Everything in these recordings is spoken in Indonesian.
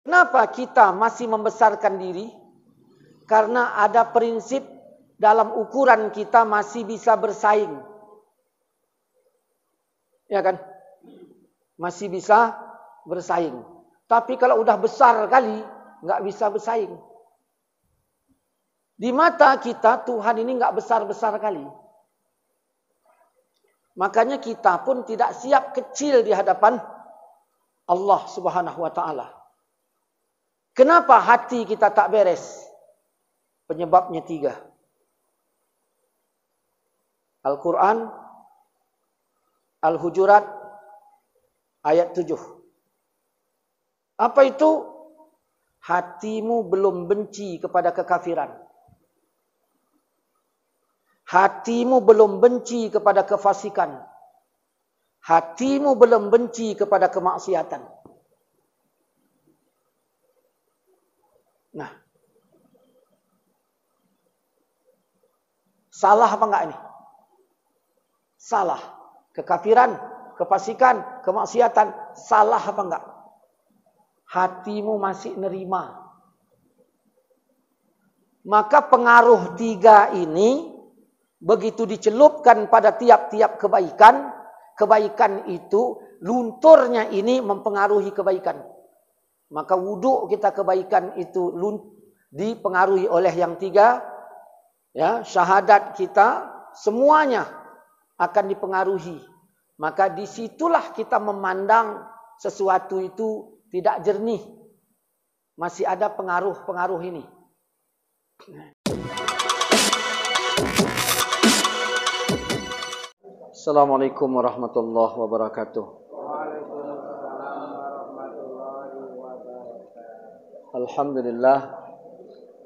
Kenapa kita masih membesarkan diri? Karena ada prinsip dalam ukuran kita masih bisa bersaing. Ya kan? Masih bisa bersaing. Tapi kalau udah besar kali, nggak bisa bersaing. Di mata kita, Tuhan ini nggak besar-besar kali. Makanya kita pun tidak siap kecil di hadapan Allah Subhanahu wa Ta'ala. Kenapa hati kita tak beres? Penyebabnya 3. Al-Quran, Al-Hujurat, ayat 7. Apa itu? Hatimu belum benci kepada kekafiran. Hatimu belum benci kepada kefasikan. Hatimu belum benci kepada kemaksiatan. Nah, salah apa enggak ini? Salah. Kekafiran, kefasikan, kemaksiatan, salah apa enggak? Hatimu masih nerima. Maka pengaruh 3 ini begitu dicelupkan pada tiap-tiap kebaikan, kebaikan itu lunturnya ini mempengaruhi kebaikan. Maka wudhu kita kebaikan itu dipengaruhi oleh yang 3. Ya, syahadat kita semuanya akan dipengaruhi. Maka disitulah kita memandang sesuatu itu tidak jernih. Masih ada pengaruh-pengaruh ini. Assalamualaikum warahmatullahi wabarakatuh. Alhamdulillah.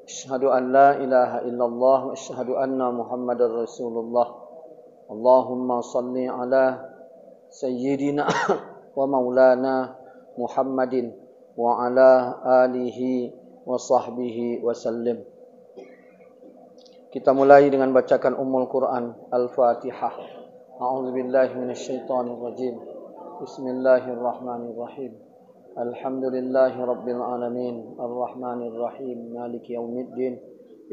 Asyhadu an la ilaha illallah wa asyhadu anna Muhammadar Rasulullah. Allahumma salli ala sayyidina wa maulana Muhammadin wa ala alihi wa sahbihi wa sallim. Kita mulai dengan bacakan Ummul Quran Al-Fatihah. A'udzubillahi minasyaitonir rajim. Bismillahirrahmanirrahim. Alhamdulillahi rabbil alamin, arrahmanir rahim, maliki yaumiddin.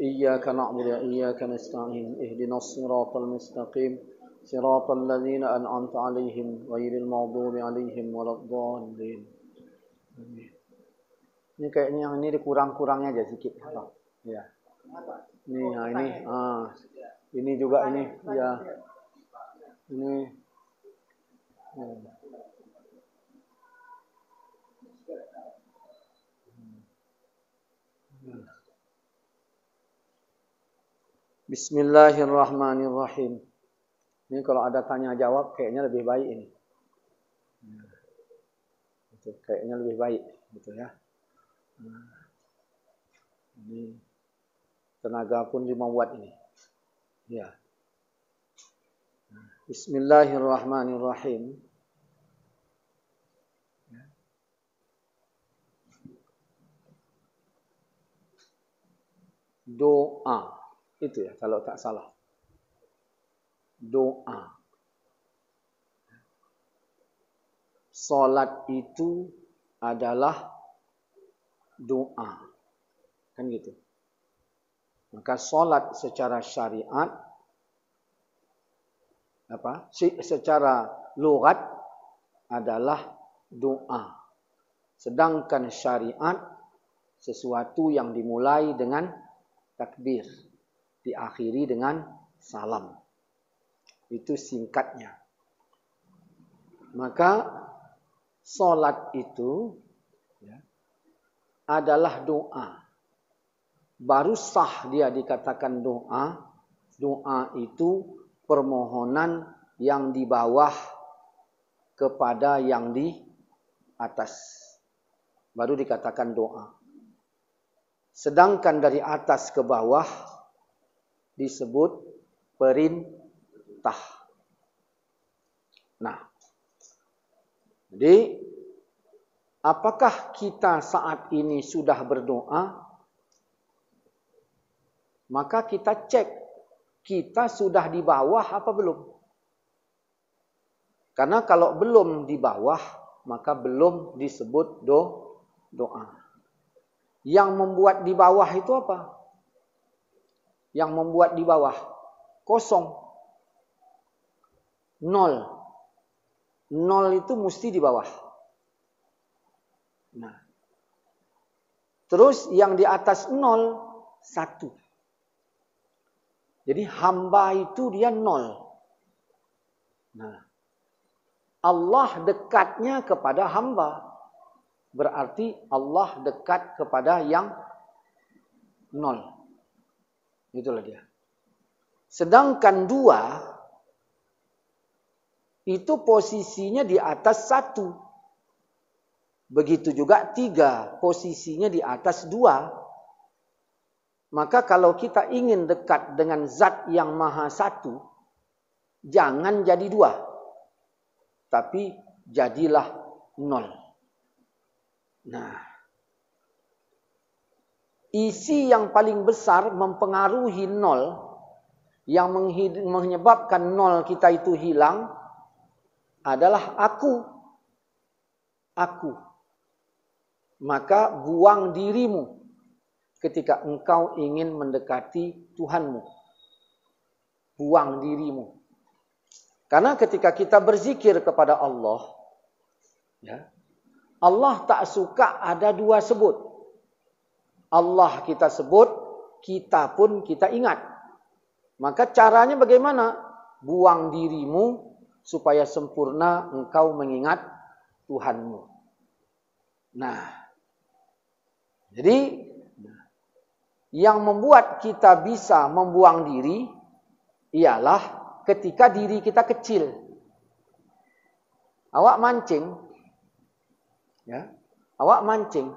Iyyaka na'budu wa iyyaka nasta'in. Ihdinas siratal mustaqim, siratal ladzina an'amta 'alaihim ghairil maghdubi alaihim waladdallin. Amin. Ini kayaknya yang ini dikurang-kurangnya aja sedikit. Ya. Ini juga ini ya. Ini Bismillahirrahmanirrahim. Ini kalau ada tanya jawab kayaknya lebih baik ini. Itu kayaknya lebih baik gitu ya. Ini tenaga pun dimauat ini. Ya. Bismillahirrahmanirrahim. Doa. Itu ya kalau tak salah. Doa. Salat itu adalah doa. Kan gitu. Maka salat secara syariat secara lughat adalah doa. Sedangkan syariat sesuatu yang dimulai dengan takbir, diakhiri dengan salam. Itu singkatnya. Maka salat itu adalah doa. Baru sah dia dikatakan doa. Doa itu permohonan yang di bawah kepada yang di atas. Baru dikatakan doa. Sedangkan dari atas ke bawah disebut perintah. Nah, jadi apakah kita saat ini sudah berdoa? Maka kita cek. Kita sudah di bawah apa belum? Karena kalau belum di bawah, maka belum disebut doa. Yang membuat di bawah itu apa? Yang membuat di bawah kosong. Nol. Nol itu mesti di bawah. Nah. Terus yang di atas nol, 1. Jadi hamba itu dia nol. Nah. Allah dekatnya kepada hamba. Berarti Allah dekat kepada yang nol. Itulah dia. Sedangkan 2 itu posisinya di atas 1. Begitu juga 3 posisinya di atas 2. Maka kalau kita ingin dekat dengan zat yang maha 1, jangan jadi 2. Tapi jadilah 0. Nah, isi yang paling besar mempengaruhi 0, yang menyebabkan 0 kita itu hilang, adalah aku. Aku. Maka buang dirimu ketika engkau ingin mendekati Tuhanmu. Buang dirimu. Karena ketika kita berzikir kepada Allah, ya, Allah tak suka ada 2 sebut. Allah kita sebut, kita pun kita ingat. Maka caranya bagaimana? Buang dirimu supaya sempurna engkau mengingat Tuhanmu. Nah, jadi yang membuat kita bisa membuang diri ialah ketika diri kita kecil. Awak mancing, ya, awak mancing.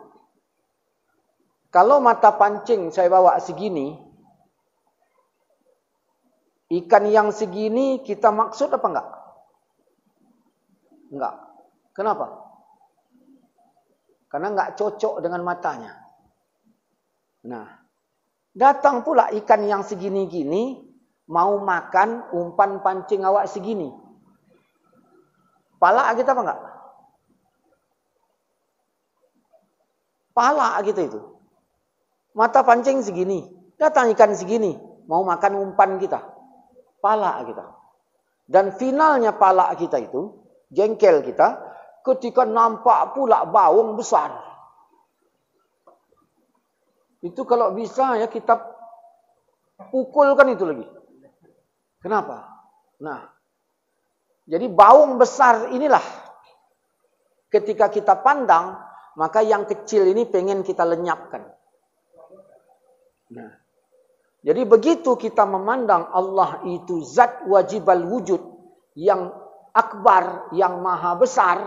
Kalau mata pancing saya bawa segini, ikan yang segini kita maksud apa enggak? Enggak. Kenapa? Karena enggak cocok dengan matanya. Nah, datang pula ikan yang segini-gini mau makan umpan pancing awak segini. Pala kita apa enggak? Pala kita itu. Mata pancing segini, datang ikan segini mau makan umpan kita. Pala kita. Dan finalnya pala kita itu, jengkel kita, ketika nampak pula baung besar. Itu kalau bisa ya kita pukulkan itu lagi. Kenapa? Nah, jadi baung besar inilah ketika kita pandang, maka yang kecil ini pengen kita lenyapkan. Nah, jadi begitu kita memandang Allah itu zat wajibal wujud yang akbar, yang maha besar,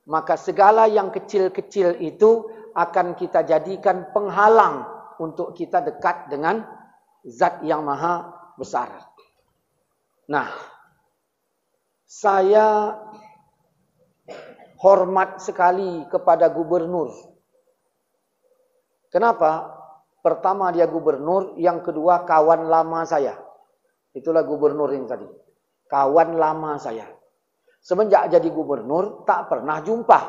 maka segala yang kecil-kecil itu akan kita jadikan penghalang untuk kita dekat dengan zat yang maha besar. Nah, saya hormat sekali kepada gubernur. Kenapa? Pertama dia gubernur, yang kedua kawan lama saya. Itulah gubernur ini tadi. Kawan lama saya. Semenjak jadi gubernur tak pernah jumpa.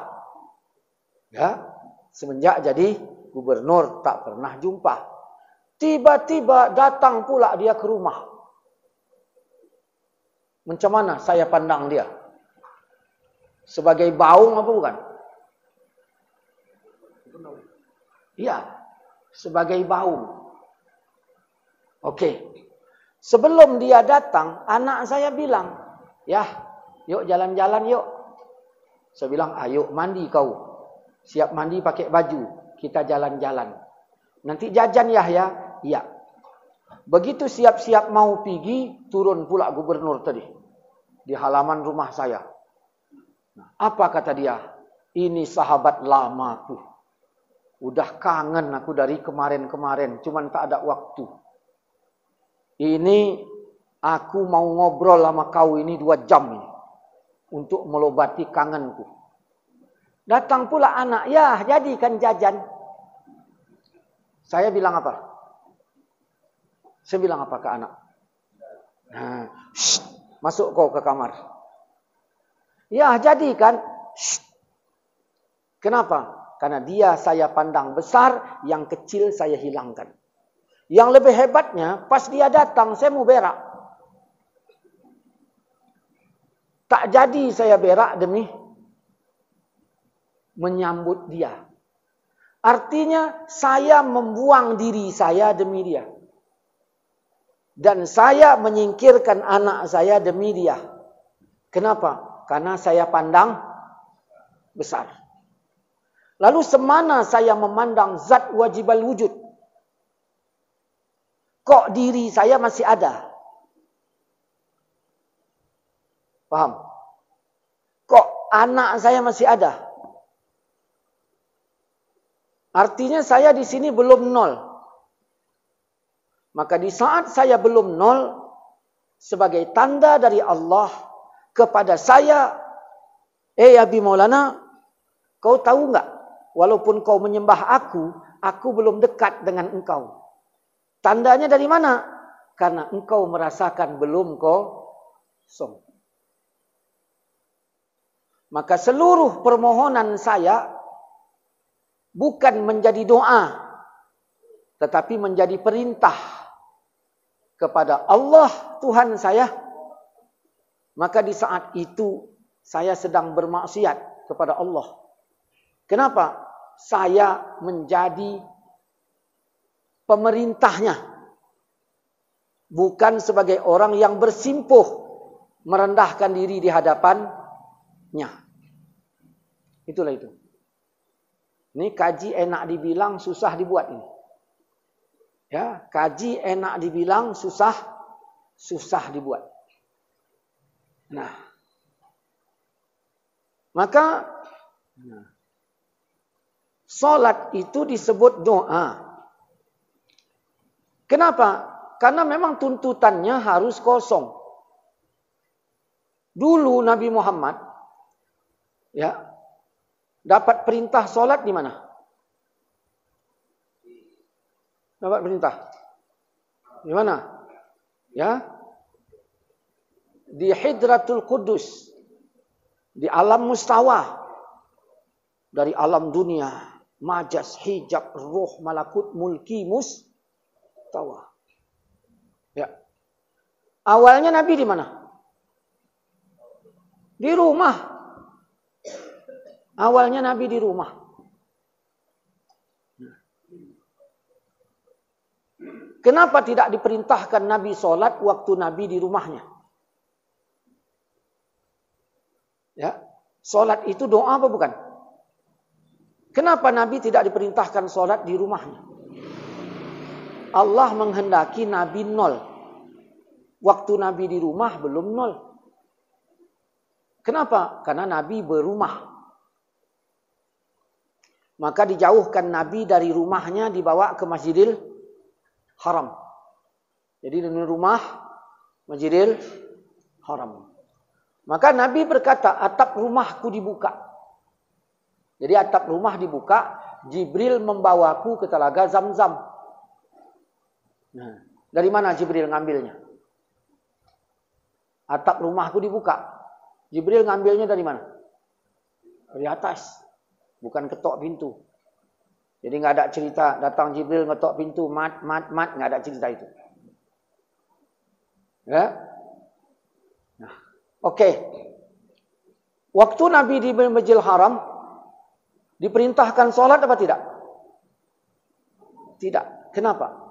Ya, semenjak jadi gubernur tak pernah jumpa. Tiba-tiba datang pula dia ke rumah. Macam mana saya pandang dia? Sebagai baung apa bukan? Iya. Sebagai baung. Oke. Sebelum dia datang, anak saya bilang, "Yah, yuk jalan-jalan yuk." Saya bilang, "Ayo mandi kau. Siap mandi pakai baju. Kita jalan-jalan. Nanti jajan ya." Iya. Begitu siap-siap mau pergi, turun pula gubernur tadi. Di halaman rumah saya. Apa kata dia? "Ini sahabat lamaku. Udah kangen aku dari kemarin-kemarin, cuman tak ada waktu. Ini aku mau ngobrol sama kau ini 2 jam ini untuk melobati kangenku." Datang pula anak, "Ya, jadikan jajan." Saya bilang apa? Saya bilang apa ke anak? Nah, masuk kau ke kamar. "Ya, jadikan." Kenapa? Karena dia saya pandang besar, yang kecil saya hilangkan. Yang lebih hebatnya, pas dia datang, saya mau berak. Tak jadi saya berak demi menyambut dia. Artinya, saya membuang diri saya demi dia. Dan saya menyingkirkan anak saya demi dia. Kenapa? Karena saya pandang besar. Lalu semana saya memandang zat wajibal wujud? Kok diri saya masih ada? Paham? Kok anak saya masih ada? Artinya saya di sini belum nol. Maka di saat saya belum nol, sebagai tanda dari Allah kepada saya, Abi Maulana, kau tahu enggak? Walaupun kau menyembah aku belum dekat dengan engkau. Tandanya dari mana? Karena engkau merasakan belum kosong. Maka seluruh permohonan saya bukan menjadi doa, tetapi menjadi perintah kepada Allah Tuhan saya. Maka di saat itu saya sedang bermaksiat kepada Allah. Kenapa? Saya menjadi pemerintahnya, bukan sebagai orang yang bersimpuh merendahkan diri di hadapannya. Itulah itu. Ini kaji enak dibilang, susah dibuat ini. Ya, kaji enak dibilang, susah dibuat. Nah, maka salat itu disebut doa. Kenapa? Karena memang tuntutannya harus kosong. Dulu Nabi Muhammad ya dapat perintah salat di mana? Dapat perintah di mana? Ya, di Hidratul Qudus, di alam mustawa, dari alam dunia, majas, hijab, ruh, malakut, mulki, mustawa. Ya. Awalnya Nabi di mana? Di rumah. Awalnya Nabi di rumah. Kenapa tidak diperintahkan Nabi sholat waktu Nabi di rumahnya? Ya, sholat itu doa apa bukan? Kenapa Nabi tidak diperintahkan sholat di rumahnya? Allah menghendaki Nabi nol. Waktu Nabi di rumah belum nol. Kenapa? Karena Nabi berumah. Maka dijauhkan Nabi dari rumahnya, dibawa ke Masjidil Haram. Jadi dari rumah Masjidil Haram. Maka Nabi berkata, atap rumahku dibuka. Jadi atap rumah dibuka, Jibril membawaku ke telaga Zam-Zam. Nah, dari mana Jibril ngambilnya? Atap rumahku dibuka. Jibril ngambilnya dari mana? Dari atas. Bukan ketok pintu. Jadi nggak ada cerita datang Jibril ngetok pintu, mat, nggak ada cerita itu. Ya. Nah, oke. Waktu Nabi di Masjidil Haram diperintahkan sholat apa tidak? Tidak. Kenapa?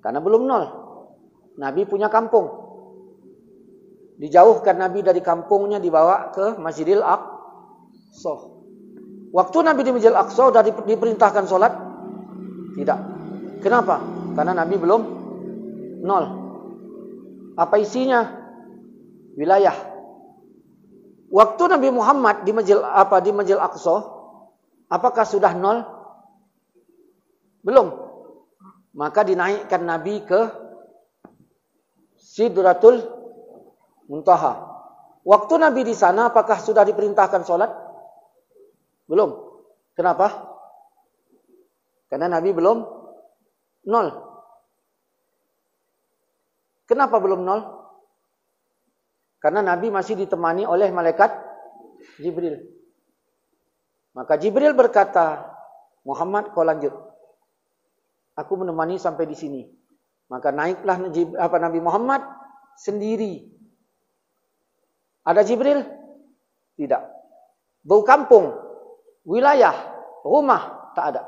Karena belum nol. Nabi punya kampung. Dijauhkan Nabi dari kampungnya, dibawa ke Masjidil Aqsa. Waktu Nabi di Masjidil Aqsa sudah diperintahkan sholat? Tidak. Kenapa? Karena Nabi belum nol. Apa isinya? Wilayah. Waktu Nabi Muhammad di Masjidil Aqsa, apakah sudah nol? Belum. Maka dinaikkan Nabi ke Sidratul Muntaha. Waktu Nabi di sana, apakah sudah diperintahkan sholat? Belum. Kenapa? Karena Nabi belum nol. Kenapa belum nol? Karena Nabi masih ditemani oleh malaikat Jibril. Maka Jibril berkata, Muhammad kau lanjut. Aku menemani sampai di sini. Maka naiklah Nabi Muhammad sendiri. Ada Jibril? Tidak. Bau kampung, wilayah, rumah, tak ada.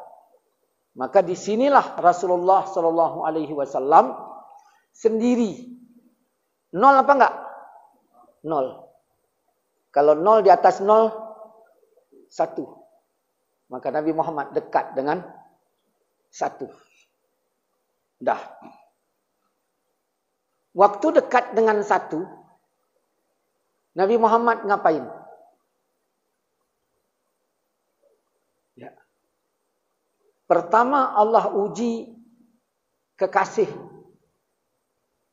Maka disinilah Rasulullah Sallallahu Alaihi Wasallam sendiri. Nol apa enggak? Nol. Kalau nol di atas nol, 1. Maka Nabi Muhammad dekat dengan 1. Dah. Waktu dekat dengan 1, Nabi Muhammad ngapain? Ya. Pertama Allah uji kekasih.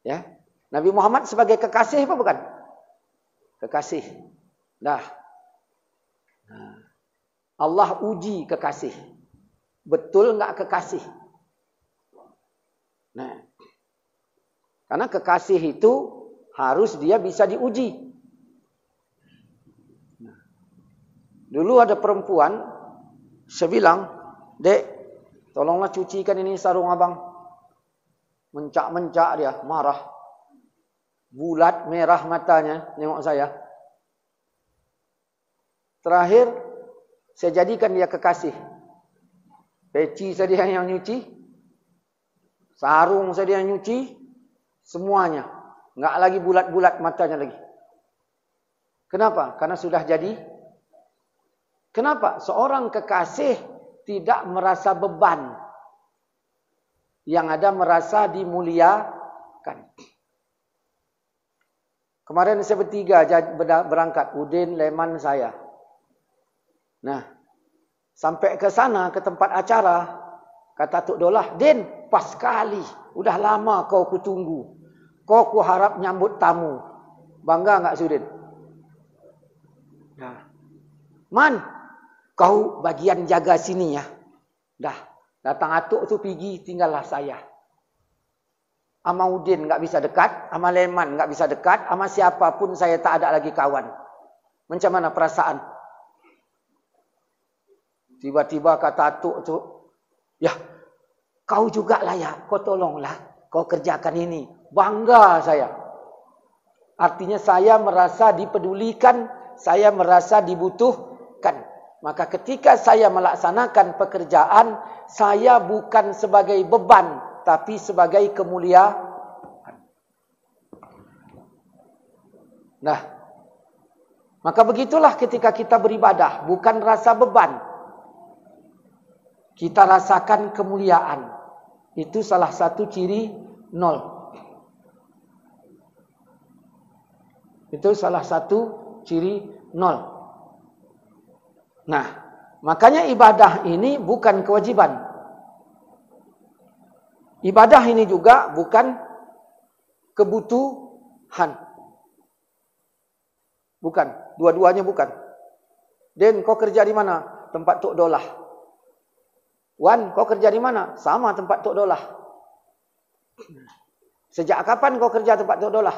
Ya. Nabi Muhammad sebagai kekasih apa bukan? Kekasih. Dah. Allah uji kekasih. Betul enggak kekasih? Nah. Karena kekasih itu harus dia bisa diuji. Dulu ada perempuan, saya bilang, "Dek, tolonglah cucikan ini sarung abang." Mencak-mencak dia, marah. Bulat, merah matanya, nengok saya. Terakhir, saya jadikan dia kekasih. Peci saya yang nyuci, sarung saya yang nyuci, semuanya. Enggak lagi bulat-bulat matanya lagi. Kenapa? Karena sudah jadi. Kenapa? Seorang kekasih tidak merasa beban. Yang ada merasa dimuliakan. Kemarin saya bertiga berangkat. Udin, Leman, saya. Nah, sampai ke sana, ke tempat acara. Kata Tok Dolah, "Din, pas sekali. Udah lama kau kutunggu. Kau kuharap nyambut tamu. Bangga enggak Sudin?" Nah. Man, kau bagian jaga sini ya. Dah. Datang Atuk tu pergi, tinggallah saya. Ama Udin enggak bisa dekat. Ama Leman enggak bisa dekat. Ama siapapun saya tak ada lagi kawan. Macam mana perasaan? Tiba-tiba kata Atuk tu, "Ya, kau juga lah ya. Kau tolonglah. Kau kerjakan ini." Bangga saya. Artinya saya merasa dipedulikan. Saya merasa dibutuhkan. Maka ketika saya melaksanakan pekerjaan, saya bukan sebagai beban, tapi sebagai kemuliaan. Nah, maka begitulah ketika kita beribadah, bukan rasa beban. Kita rasakan kemuliaan. Itu salah satu ciri nol. Itu salah satu ciri nol. Nah, makanya ibadah ini bukan kewajiban. Ibadah ini juga bukan kebutuhan. Bukan, dua-duanya bukan. Den, kau kerja di mana? Tempat Tok Dolah. Wan, kau kerja di mana? Sama tempat Tok Dolah. Sejak kapan kau kerja tempat Tok Dolah?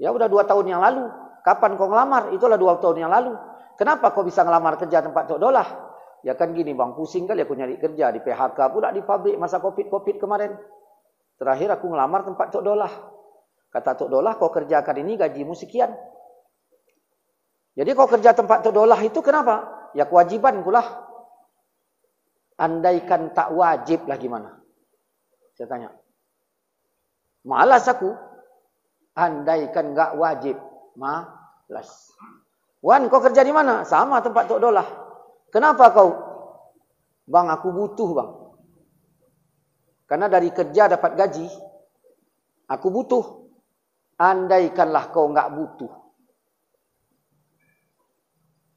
Ya udah 2 tahun yang lalu. Kapan kau ngelamar? Itulah 2 tahun yang lalu. Kenapa kau bisa ngelamar kerja tempat Tok Dolah? Ya kan gini bang, pusing kali aku nyari kerja. Di PHK pula di pabrik masa COVID kemarin. Terakhir aku ngelamar tempat Tok Dolah. Kata Tok Dolah, kau kerjakan ini gajimu sekian. Jadi kau kerja tempat Tok Dolah itu kenapa? Ya kewajiban kulah. Andaikan tak wajib lah gimana? Saya tanya. Malas aku. Andaikan enggak wajib. Malas. Wan, kau kerja di mana? Sama tempat Tok Dolah. Kenapa kau? Bang, aku butuh bang. Karena dari kerja dapat gaji. Aku butuh. Andaikanlah kau enggak butuh.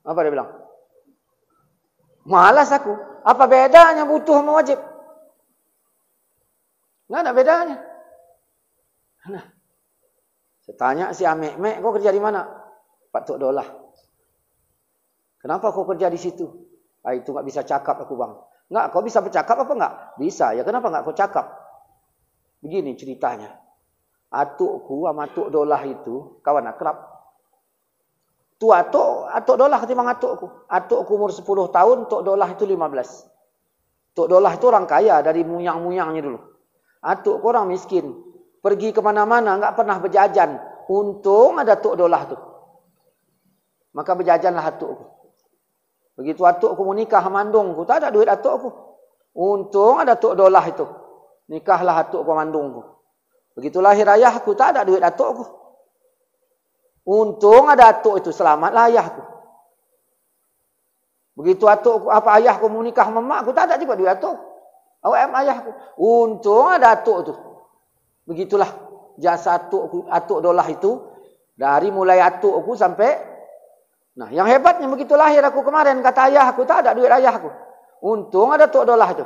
Apa dia bilang? Malas aku. Apa bedanya butuh sama wajib? Enggak ada bedanya. Nah. Saya tanya si Amek, kau kerja di mana? Pak Tok Dolah. Kenapa kau kerja di situ? Itu enggak bisa cakap aku bang. Enggak, kau bisa bercakap apa enggak? Bisa. Ya kenapa enggak kau cakap? Begini ceritanya. Atukku sama Tok Dolah itu kawan akrab. Tua Atuk Dolah ketimbang atukku. Atukku umur 10 tahun, Tok Dolah itu 15. Tok Dolah itu orang kaya dari muyang-muyangnya dulu. Atuk ku orang miskin. Pergi kemana-mana enggak pernah berjajan. Untung ada Tok Dolah tu. Maka berjajanlah atuk ku. Begitu atuk ku menikah mandung ku, tak ada duit atuk ku. Untung ada Tok Dolah itu. Nikahlah atuk ku mandung ku. Begitu lahir ayahku, tak ada duit atuk ku. Untung ada atuk itu, selamatlah ayahku. Begitu atuk apa ayahku menikah sama makku, tak ada juga duit atuk. Awak ayahku. Untung ada atuk tu. Begitulah jasa atuk Dolah itu dari mulai atukku sampai. Nah, yang hebatnya begitu lahir aku kemarin kata ayahku, tak ada duit ayahku. Untung ada Tok Dolah itu.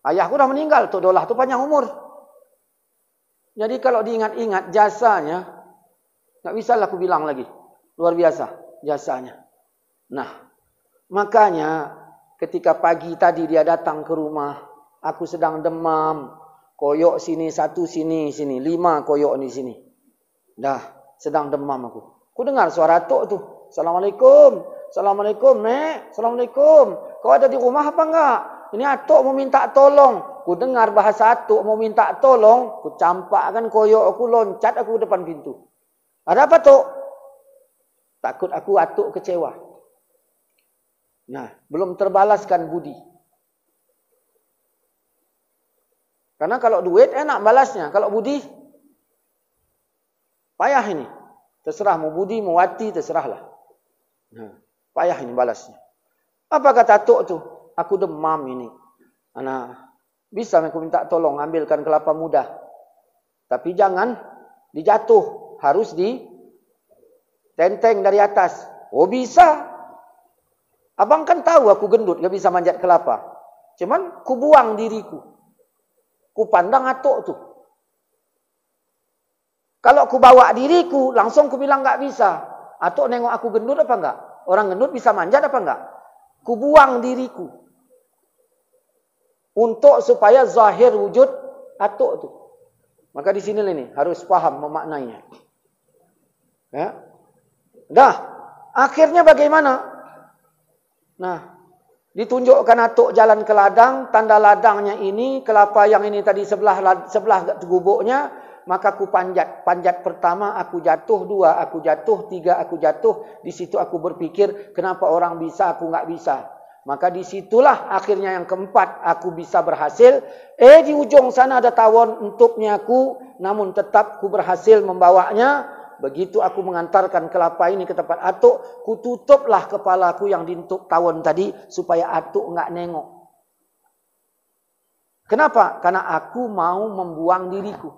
Ayahku dah meninggal, Tok Dolah itu panjang umur. Jadi kalau diingat-ingat jasanya, tak bisa lah aku bilang lagi. Luar biasa jasanya. Nah, makanya ketika pagi tadi dia datang ke rumah, aku sedang demam. Koyok sini, satu sini, 5 koyok di sini. Dah, sedang demam aku. Aku dengar suara atuk tu. Assalamualaikum. Assalamualaikum, Nek. Assalamualaikum. Kau ada di rumah apa enggak? Ini atuk mau minta tolong. Ku dengar bahasa atuk mau minta tolong. Ku campakkan koyok aku, loncat aku depan pintu. Ada apa, Tuk? Takut aku atuk kecewa. Nah, belum terbalaskan budi. Karena kalau duit enak balasnya. Kalau budi, payah ini. Terserah mau budi, mau wati, terserahlah. Nah, payah ini balasnya. Apa kata atuk tu? Aku demam ini. Anak, bisa aku minta tolong ambilkan kelapa muda. Tapi jangan dijatuh. Harus ditenteng dari atas. Oh bisa. Abang kan tahu aku gendut, gak bisa manjat kelapa. Cuman ku buang diriku. Ku pandang atuk tu. Kalau ku bawa diriku, langsung ku bilang gak bisa. Atuk nengok aku gendut apa enggak? Orang gendut bisa manjat apa enggak? Ku buang diriku. Untuk supaya zahir wujud atuk tu. Maka di sini ini harus paham memaknainya. Ya. Dah, akhirnya bagaimana? Nah, ditunjukkan atuk jalan ke ladang, tanda ladangnya ini, kelapa yang ini tadi sebelah gubuknya, maka aku panjat pertama, aku jatuh, 2, aku jatuh, 3, aku jatuh. Di situ aku berpikir, kenapa orang bisa, aku enggak bisa. Maka disitulah akhirnya yang keempat, aku bisa berhasil. Di ujung sana ada tawon untuknya aku, namun tetap aku berhasil membawanya. Begitu aku mengantarkan kelapa ini ke tempat atuk, ku tutuplah kepalaku yang dientuk tawon tadi, supaya atuk enggak nengok. Kenapa? Karena aku mau membuang diriku.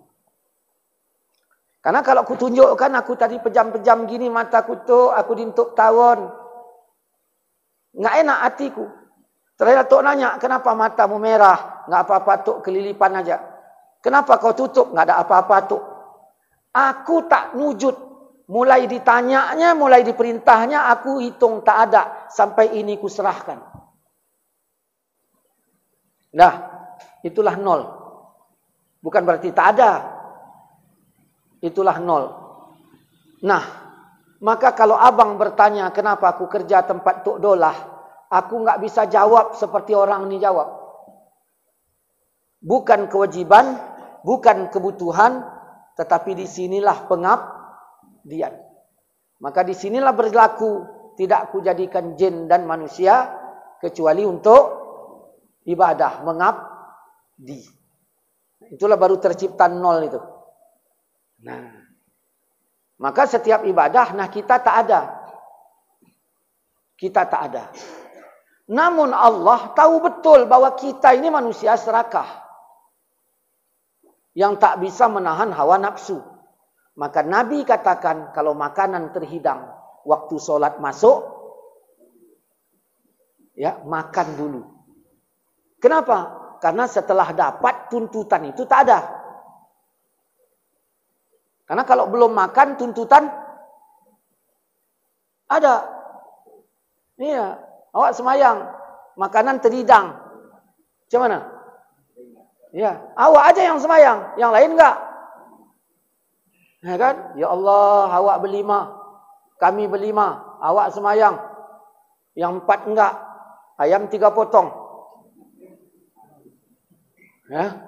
Karena kalau aku tunjukkan aku tadi pejam-pejam gini mataku tu, aku dientuk tawon. Enggak enak hatiku. Terakhir Tok nanya, kenapa matamu merah? Enggak apa-apa Tok, kelilipan aja. Kenapa kau tutup? Enggak ada apa-apa Tok. Aku tak wujud. Mulai ditanyanya, mulai diperintahnya, aku hitung tak ada. Sampai ini ku serahkan. Nah, itulah 0. Bukan berarti tak ada. Itulah 0. Nah, maka kalau abang bertanya kenapa aku kerja tempat Tok Dolah, aku enggak bisa jawab seperti orang ini jawab. Bukan kewajiban, bukan kebutuhan, tetapi di sinilah pengabdian. Maka di sinilah berlaku, tidak aku jadikan jin dan manusia kecuali untuk ibadah, mengabdi. Itulah baru tercipta 0 itu. Nah, maka setiap ibadah, nah kita tak ada. Kita tak ada. Namun Allah tahu betul bahwa kita ini manusia serakah. Yang tak bisa menahan hawa nafsu. Maka Nabi katakan, kalau makanan terhidang, waktu solat masuk, ya makan dulu. Kenapa? Karena setelah dapat tuntutan itu tak ada. Karena kalau belum makan tuntutan ada. Iya, awak semayang, makanan terhidang. Macam mana? Ya, awak aja yang semayang, yang lain enggak. Ya kan? Ya Allah, awak berlima, kami berlima, awak semayang. Yang 4 enggak. Ayam 3 potong. Ya.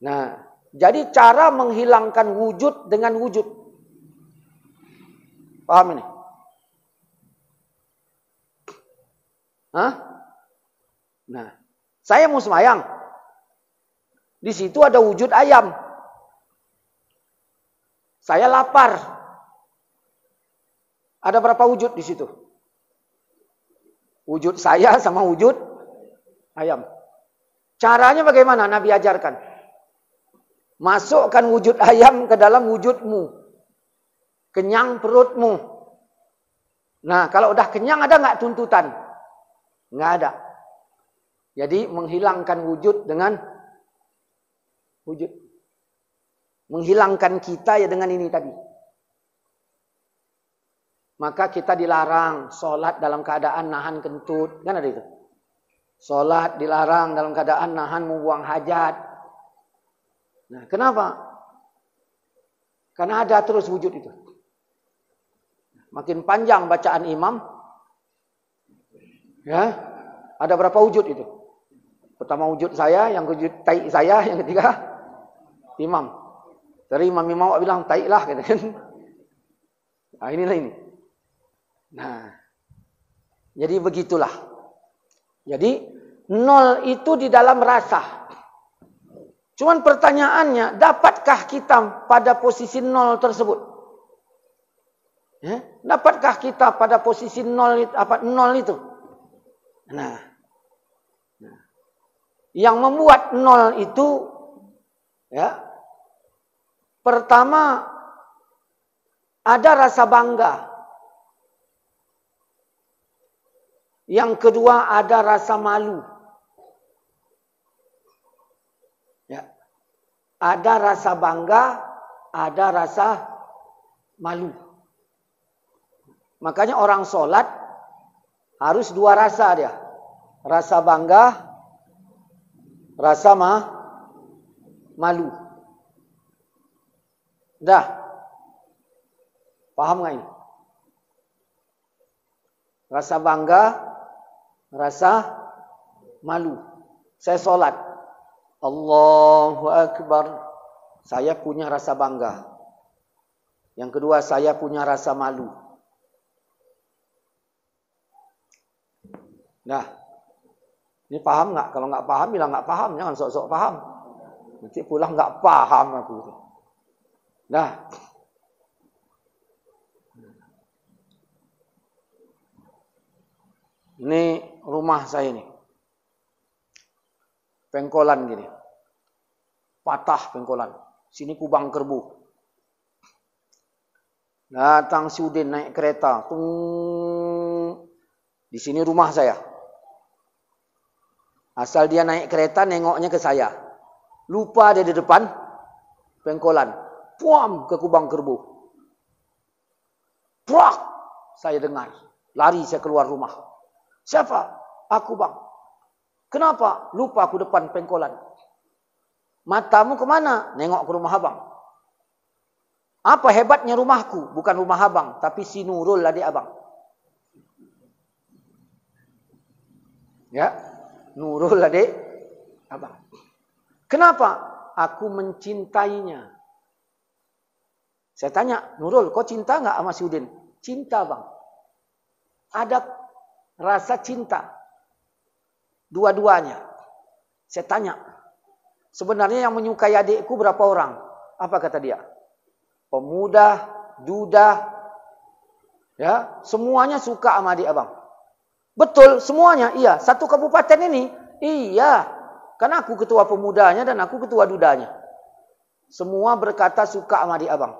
Nah, jadi cara menghilangkan wujud dengan wujud. Paham ini? Hah? Nah, saya mau sembahyang. Di situ ada wujud ayam. Saya lapar. Ada berapa wujud di situ? Wujud saya sama wujud ayam. Caranya bagaimana Nabi ajarkan? Masukkan wujud ayam ke dalam wujudmu. Kenyang perutmu. Nah, kalau udah kenyang ada nggak tuntutan? Nggak ada. Jadi menghilangkan wujud dengan wujud. Menghilangkan kita ya dengan ini tadi. Maka kita dilarang sholat dalam keadaan nahan kentut. Kan ada itu. Sholat dilarang dalam keadaan nahan membuang hajat. Nah, kenapa? Karena ada terus wujud itu. Makin panjang bacaan imam, ya, ada berapa wujud itu? Pertama wujud saya, yang wujud taik saya, yang ketiga imam. Dari imam awak bilang taik lah, gitu kan? Nah, inilah ini. Nah, jadi begitulah. Jadi nol itu di dalam rasa. Cuman pertanyaannya, dapatkah kita pada posisi nol tersebut? Ya? Dapatkah kita pada posisi nol itu? Nah, yang membuat nol itu, ya, pertama ada rasa bangga, yang kedua ada rasa malu, ya, ada rasa bangga, ada rasa malu. Makanya orang sholat harus dua rasa dia. Rasa bangga, rasa malu. Dah. Paham nggak ini? Rasa bangga, rasa malu. Saya sholat. Allahu Akbar. Saya punya rasa bangga. Yang kedua, saya punya rasa malu. Nah, ini paham nggak? Kalau nggak paham, bilang nggak paham. Jangan sok-sok paham. Nanti pulang nggak paham aku. Nah, ini rumah saya ini. Pengkolan gini. Patah pengkolan. Sini kubang kerbu. Datang si Udin naik kereta. Di sini rumah saya. Asal dia naik kereta nengoknya ke saya. Lupa dia di depan pengkolan. Puam ke kubang kerbu. Puak! Saya dengar. Lari saya keluar rumah. Siapa? Aku bang. Kenapa? Lupa aku depan pengkolan. Matamu kemana? Nengok ke rumah abang. Apa hebatnya rumahku? Bukan rumah abang. Tapi si Nurul adik abang. Ya. Nurul adik abang. Kenapa? Aku mencintainya. Saya tanya, Nurul, kau cinta nggak sama si Udin? Cinta bang. Ada rasa cinta. Dua-duanya. Saya tanya, sebenarnya yang menyukai adikku berapa orang? Apa kata dia? Pemuda, duda, ya, semuanya suka sama adik abang. Betul, semuanya, iya. Satu kabupaten ini, iya. Karena aku ketua pemudanya dan aku ketua dudanya. Semua berkata suka sama adik abang.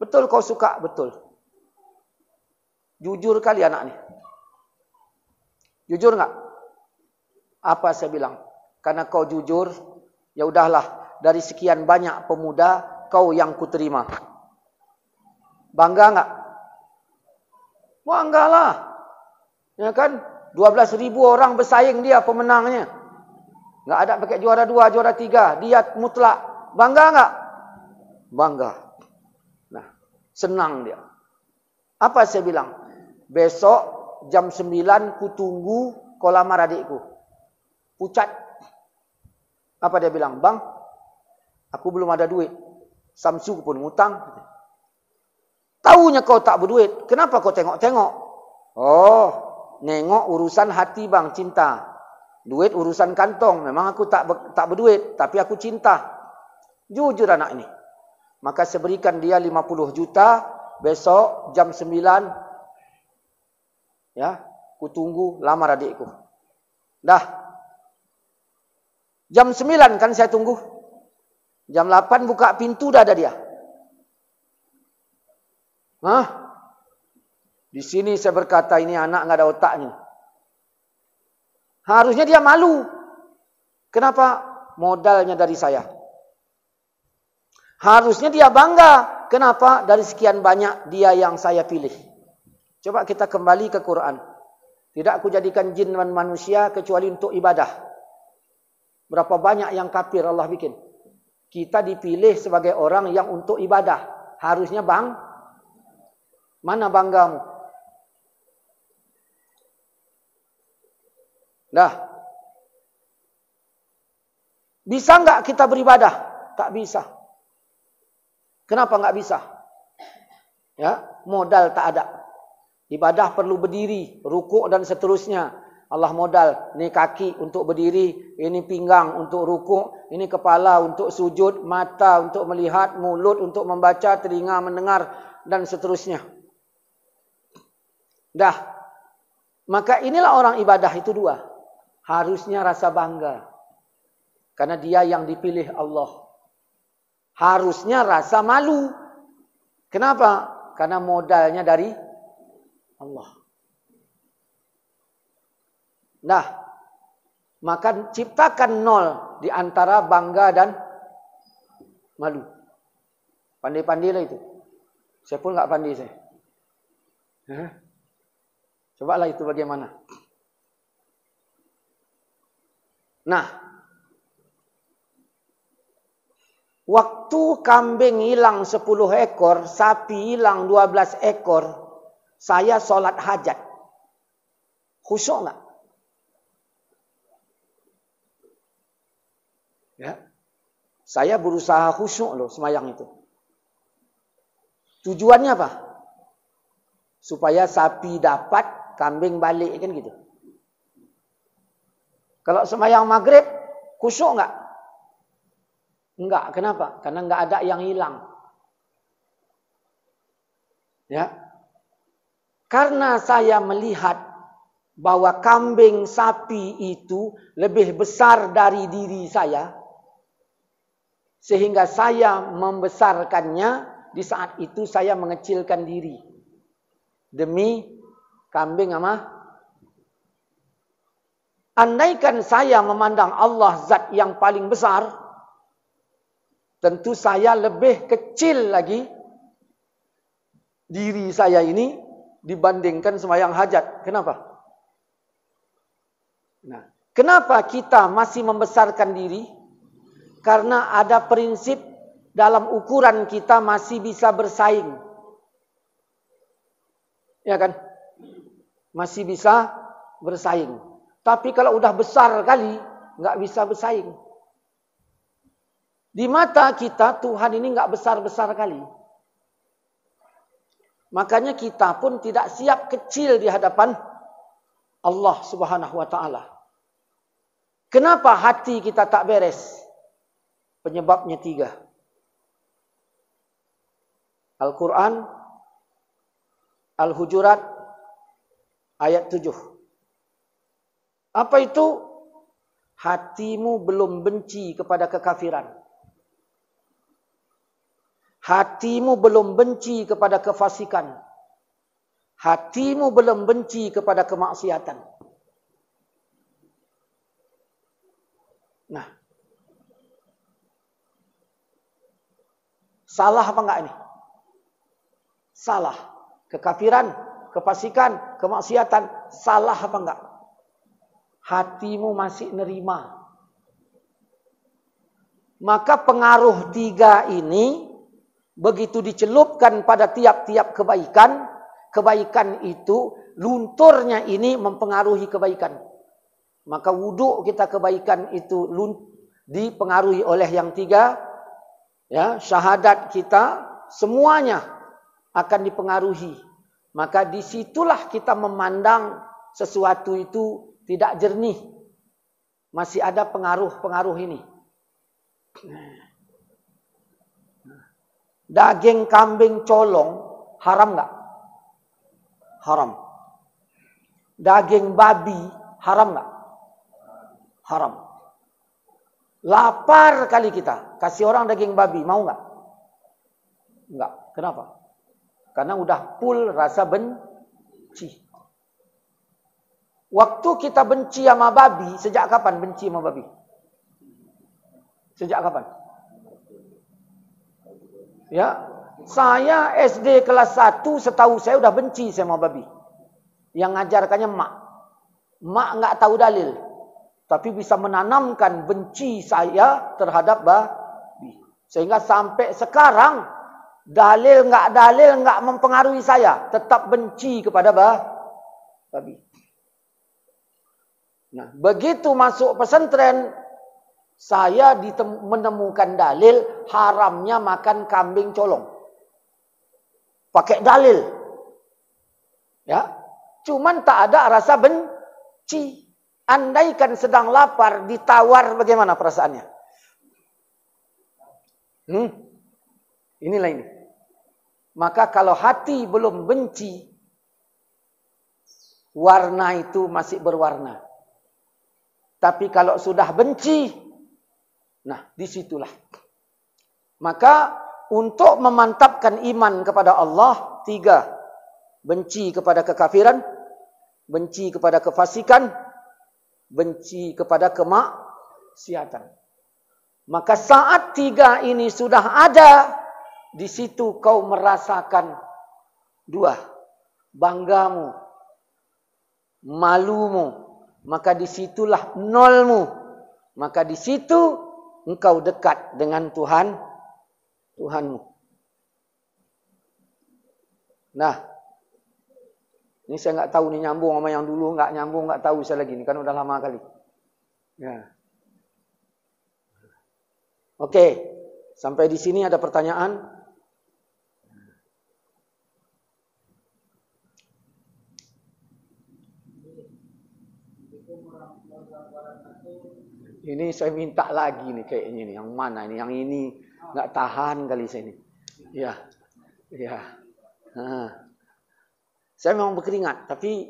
Betul kau suka? Betul. Jujur kali anak nih. Jujur nggak? Apa saya bilang? Karena kau jujur, ya udahlah. Dari sekian banyak pemuda, kau yang kuterima. Bangga nggak? Bangga lah. Ya kan? 12.000 orang bersaing dia pemenangnya. Nggak ada pakai juara 2, juara 3. Dia mutlak. Bangga nggak? Bangga. Nah, senang dia. Apa saya bilang? Besok jam 9 ku tunggu kau lamar adikku. Pucat. Apa dia bilang? Bang, aku belum ada duit. Samsu pun ngutang. Taunya kau tak berduit. Kenapa kau tengok-tengok? Oh, nengok urusan hati bang, cinta. Duit urusan kantong. Memang aku tak berduit, tapi aku cinta. Jujur anak ini. Maka saya berikan dia 50 juta. Besok jam 9. Ya, aku tunggu lamar adikku. Dah. Jam 9 kan saya tunggu. Jam 8 buka pintu dah ada dia. Hah? Di sini saya berkata ini anak enggak ada otaknya. Harusnya dia malu. Kenapa? Modalnya dari saya. Harusnya dia bangga. Kenapa? Dari sekian banyak dia yang saya pilih. Coba kita kembali ke Quran. Tidak aku jadikan jin dan manusia kecuali untuk ibadah. Berapa banyak yang kafir Allah bikin. Kita dipilih sebagai orang yang untuk ibadah. Harusnya bang. Mana banggamu? Dah. Bisa enggak kita beribadah? Tak bisa. Kenapa enggak bisa? Ya, modal tak ada. Ibadah perlu berdiri, rukuk dan seterusnya. Allah modal, ini kaki untuk berdiri, ini pinggang untuk rukuk, ini kepala untuk sujud, mata untuk melihat, mulut untuk membaca, telinga mendengar dan seterusnya. Dah. Maka inilah orang ibadah itu dua. Harusnya rasa bangga. Karena dia yang dipilih Allah. Harusnya rasa malu. Kenapa? Karena modalnya dari Allah. Nah, maka ciptakan nol di antara bangga dan malu. Pandai-pandailah itu. Saya pun enggak pandai saya. Cobalah itu bagaimana. Nah, waktu kambing hilang 10 ekor, sapi hilang 12 ekor, saya sholat hajat. Khusyuk enggak? Ya. Saya berusaha khusyuk loh semayang itu. Tujuannya apa? Supaya sapi dapat, kambing balik kan gitu. Kalau semayang maghrib, khusyuk enggak? Enggak, kenapa? Karena enggak ada yang hilang. Ya. Karena saya melihat bahwa kambing sapi itu lebih besar dari diri saya, sehingga saya membesarkannya, di saat itu saya mengecilkan diri. Demi kambing sama. Andaikan saya memandang Allah zat yang paling besar, tentu saya lebih kecil lagi diri saya ini dibandingkan sembahyang hajat. Kenapa? Nah, kenapa kita masih membesarkan diri? Karena ada prinsip dalam ukuran kita masih bisa bersaing. Ya kan? Masih bisa bersaing. Tapi kalau udah besar kali, nggak bisa bersaing. Di mata kita, Tuhan ini nggak besar-besar kali. Makanya kita pun tidak siap kecil di hadapan Allah Subhanahu wa Ta'ala. Kenapa hati kita tak beres? Penyebabnya 3. Al-Quran, Al-Hujurat, ayat 7. Apa itu? Hatimu belum benci kepada kekafiran. Hatimu belum benci kepada kefasikan. Hatimu belum benci kepada kemaksiatan. Nah, salah apa enggak ini? Salah. Kekafiran, kefasikan, kemaksiatan, salah apa enggak? Hatimu masih nerima. Maka pengaruh 3 ini begitu dicelupkan pada tiap-tiap kebaikan, kebaikan itu lunturnya ini mempengaruhi kebaikan. Maka wudhu kita kebaikan itu dipengaruhi oleh yang tiga, ya, syahadat kita semuanya akan dipengaruhi. Maka disitulah kita memandang sesuatu itu tidak jernih. Masih ada pengaruh-pengaruh ini. Daging kambing colong haram nggak? Haram. Daging babi haram nggak? Haram. Lapar kali kita, kasih orang daging babi, mau nggak? Nggak. Kenapa? Karena udah full rasa benci. Waktu kita benci sama babi, sejak kapan benci sama babi? Sejak kapan? Ya, saya SD kelas 1, setahu saya udah benci sama babi. Yang ngajarkannya mak. Mak nggak tahu dalil, tapi bisa menanamkan benci saya terhadap babi. Sehingga sampai sekarang dalil nggak mempengaruhi saya, tetap benci kepada babi. Nah, begitu masuk pesantren, saya menemukan dalil haramnya makan kambing colong. Pakai dalil. Ya. Cuman tak ada rasa benci. Andaikan sedang lapar, ditawar, bagaimana perasaannya? Inilah ini. Maka kalau hati belum benci, warna itu masih berwarna. Tapi kalau sudah benci, nah disitulah. Maka untuk memantapkan iman kepada Allah, 3. Benci kepada kekafiran, benci kepada kefasikan, benci kepada kemaksiatan. Maka saat 3 ini sudah ada, di situ kau merasakan 2. Banggamu, malumu. Maka disitulah nolmu. Maka di situ engkau dekat dengan Tuhanmu. Nah, ini saya nggak tahu nih nyambung sama yang dulu, nggak nyambung, nggak tahu saya lagi. Ini kan udah lama kali. Ya. Oke, sampai di sini ada pertanyaan? Ini saya minta lagi nih kayaknya nih. Yang mana ini? Yang ini nggak tahan kali saya ini. Ya, ya. Saya memang berkeringat, tapi.